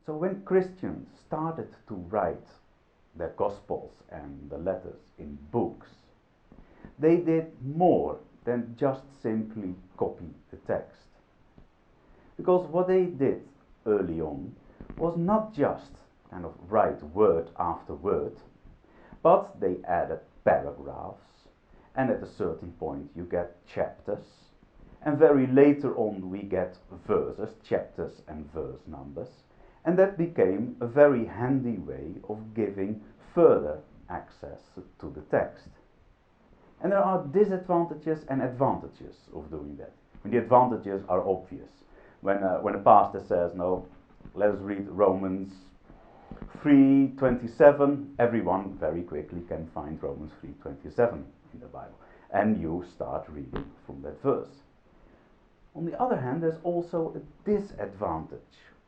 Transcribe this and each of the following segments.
So when Christians started to write their Gospels and the letters in books, they did more than just simply copy the text. Because what they did early on was not just kind of write word after word, but they added paragraphs, and at a certain point you get chapters, and very later on we get verses, chapters and verse numbers, and that became a very handy way of giving further access to the text. And there are disadvantages and advantages of doing that. And the advantages are obvious. When a pastor says, no, let us read Romans 3:27, everyone very quickly can find Romans 3:27 in the Bible. And you start reading from that verse. On the other hand, there's also a disadvantage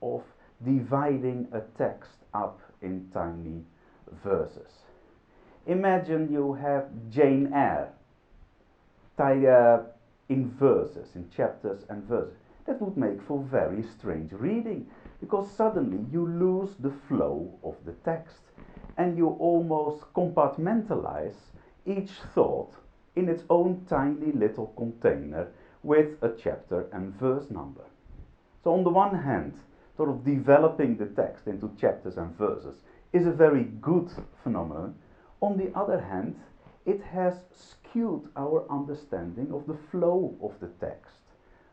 of dividing a text up in tiny verses. Imagine you have Jane Eyre in verses, in chapters and verses. That would make for very strange reading, because suddenly you lose the flow of the text and you almost compartmentalize each thought in its own tiny little container with a chapter and verse number. So on the one hand, sort of developing the text into chapters and verses is a very good phenomenon. On the other hand, it has skewed our understanding of the flow of the text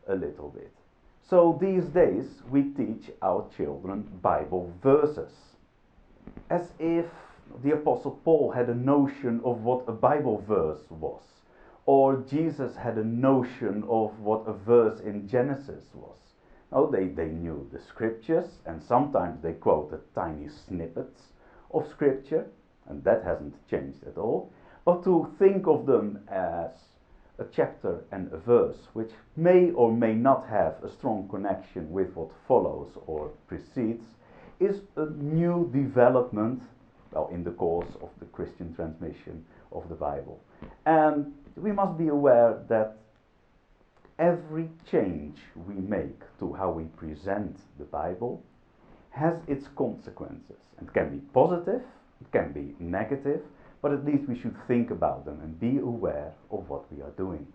a little bit. So these days we teach our children Bible verses, as if the Apostle Paul had a notion of what a Bible verse was, or Jesus had a notion of what a verse in Genesis was. No, they knew the scriptures, and sometimes they quoted tiny snippets of scripture, and that hasn't changed at all. But to think of them as a chapter and a verse, which may or may not have a strong connection with what follows or precedes, is a new development, well, in the course of the Christian transmission of the Bible. And we must be aware that every change we make to how we present the Bible has its consequences. It can be positive, it can be negative, but at least we should think about them and be aware of what we are doing.